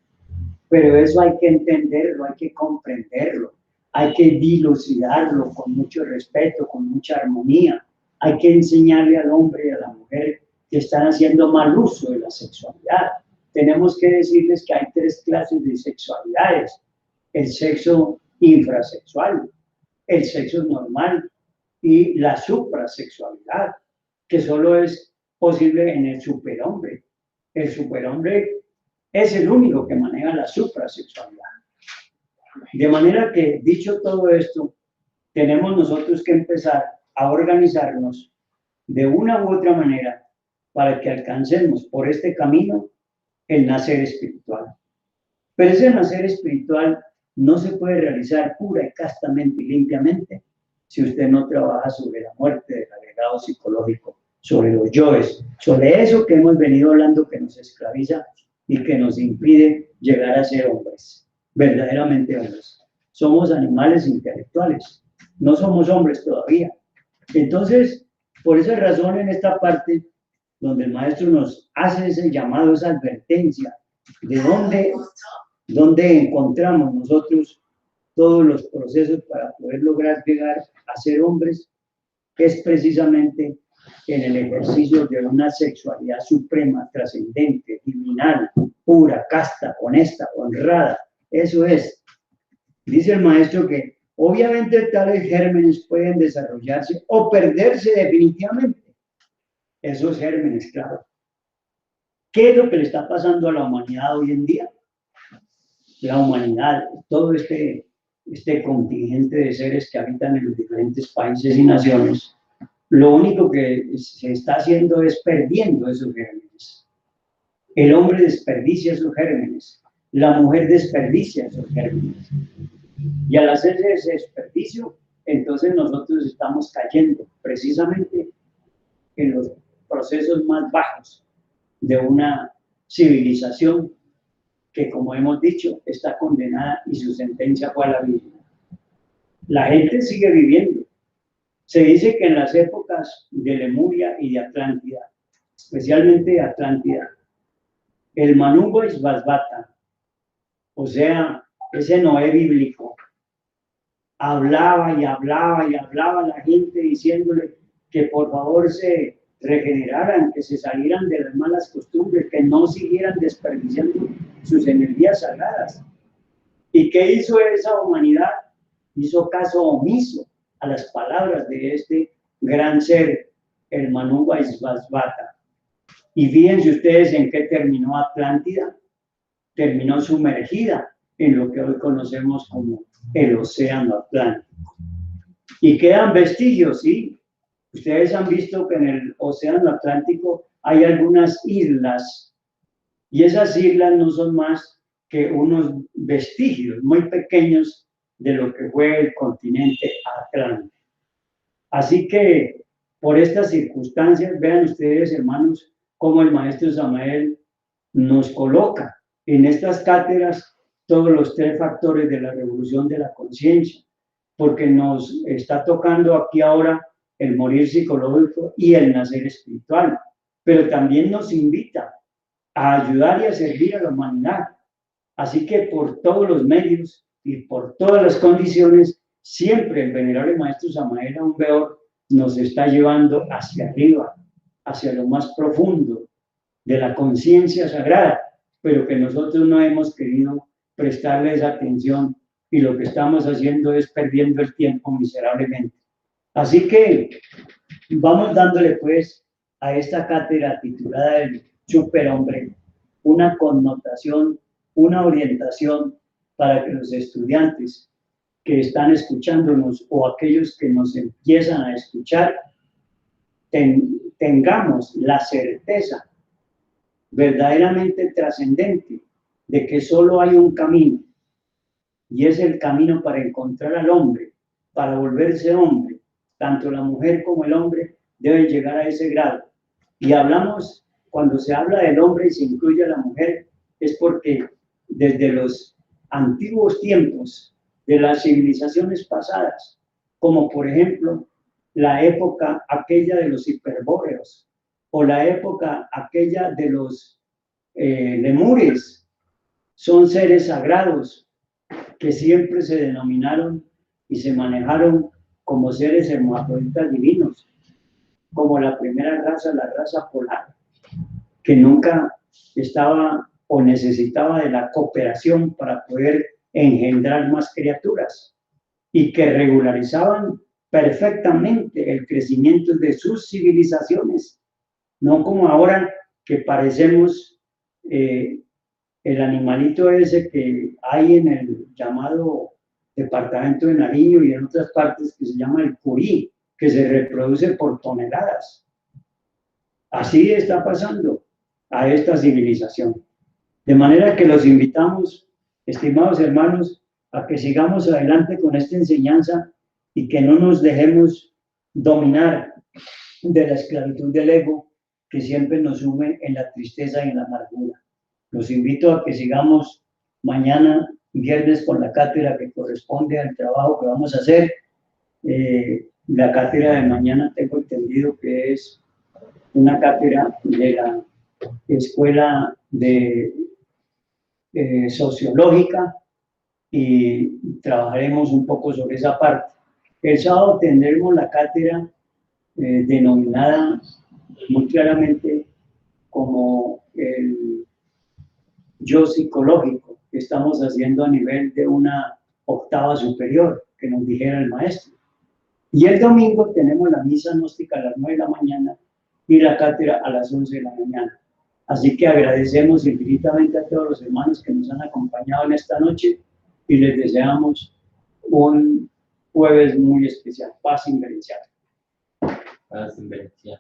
pero eso hay que entenderlo, hay que comprenderlo, hay que dilucidarlo con mucho respeto, con mucha armonía. Hay que enseñarle al hombre y a la mujer que están haciendo mal uso de la sexualidad. Tenemos que decirles que hay 3 clases de sexualidades: el sexo infrasexual, el sexo normal y la suprasexualidad, que solo es posible en el superhombre. El superhombre es el único que maneja la suprasexualidad. De manera que, dicho todo esto, tenemos nosotros que empezar a organizarnos de una u otra manera para que alcancemos por este camino el nacer espiritual. Pero ese nacer espiritual no se puede realizar pura y castamente y limpiamente si usted no trabaja sobre la muerte del agregado psicológico, sobre los yoes, sobre eso que hemos venido hablando que nos esclaviza y que nos impide llegar a ser hombres, verdaderamente hombres. Somos animales intelectuales, no somos hombres todavía. Entonces, por esa razón, en esta parte donde el maestro nos hace ese llamado, esa advertencia, de dónde encontramos nosotros todos los procesos para poder lograr llegar a ser hombres, es precisamente en el ejercicio de una sexualidad suprema, trascendente, divinal, pura, casta, honesta, honrada. Eso es. Dice el maestro que obviamente tales gérmenes pueden desarrollarse o perderse definitivamente. Esos gérmenes, claro. ¿Qué es lo que le está pasando a la humanidad hoy en día? La humanidad, todo este contingente de seres que habitan en los diferentes países y naciones, lo único que se está haciendo es perdiendo esos gérmenes. El hombre desperdicia esos gérmenes, la mujer desperdicia esos gérmenes. Y al hacer ese desperdicio, entonces nosotros estamos cayendo precisamente en los procesos más bajos de una civilización que, como hemos dicho, está condenada y su sentencia fue a la vida. La gente sigue viviendo. Se dice que en las épocas de Lemuria y de Atlántida, especialmente de Atlántida, el Manungo Isbasbata, o sea, ese Noé bíblico, hablaba y hablaba y hablaba a la gente diciéndole que por favor se regeneraran, que se salieran de las malas costumbres, que no siguieran desperdiciando sus energías sagradas. ¿Y qué hizo esa humanidad? Hizo caso omiso a las palabras de este gran ser, el Manungo Isbasbata. Y fíjense ustedes en qué terminó Atlántida. Terminó sumergida en lo que hoy conocemos como el Océano Atlántico. Y quedan vestigios, ¿sí? Ustedes han visto que en el Océano Atlántico hay algunas islas, y esas islas no son más que unos vestigios muy pequeños de lo que fue el continente Atlántico. Así que, por estas circunstancias, vean ustedes, hermanos, cómo el maestro Samael nos coloca en estas cátedras todos los 3 factores de la revolución de la conciencia, porque nos está tocando aquí ahora el morir psicológico y el nacer espiritual, pero también nos invita a ayudar y a servir a la humanidad. Así que por todos los medios y por todas las condiciones, siempre el venerable maestro Samael Aún Weor nos está llevando hacia arriba, hacia lo más profundo de la conciencia sagrada, pero que nosotros no hemos querido prestarles atención y lo que estamos haciendo es perdiendo el tiempo miserablemente. Así que vamos dándole pues a esta cátedra titulada El Superhombre una connotación una orientación para que los estudiantes que están escuchándonos o aquellos que nos empiezan a escuchar tengamos la certeza verdaderamente trascendente de que solo hay un camino, y es el camino para encontrar al hombre, para volverse hombre. Tanto la mujer como el hombre deben llegar a ese grado. Y hablamos, cuando se habla del hombre y se incluye a la mujer, es porque desde los antiguos tiempos de las civilizaciones pasadas, como por ejemplo la época aquella de los hiperbóreos, o la época aquella de los lemures, son seres sagrados que siempre se denominaron y se manejaron como seres hermafroditas divinos, como la primera raza, la raza polar, que nunca estaba o necesitaba de la cooperación para poder engendrar más criaturas, y que regularizaban perfectamente el crecimiento de sus civilizaciones, no como ahora que parecemos el animalito ese que hay en el llamado departamento de Nariño y en otras partes, que se llama el curí, que se reproduce por toneladas. Así está pasando a esta civilización. De manera que los invitamos, estimados hermanos, a que sigamos adelante con esta enseñanza y que no nos dejemos dominar de la esclavitud del ego que siempre nos sume en la tristeza y en la amargura. Los invito a que sigamos mañana, viernes, con la cátedra que corresponde al trabajo que vamos a hacer. La cátedra de mañana tengo entendido que es una cátedra de la Escuela de Sociológica, y trabajaremos un poco sobre esa parte. El sábado tendremos la cátedra denominada muy claramente como el yo psicológico, que estamos haciendo a nivel de una octava superior, que nos dijera el maestro. Y el domingo tenemos la misa gnóstica a las 9 de la mañana y la cátedra a las 11 de la mañana. Así que agradecemos infinitamente a todos los hermanos que nos han acompañado en esta noche y les deseamos un jueves muy especial. Paz inverencial. Paz inverencial.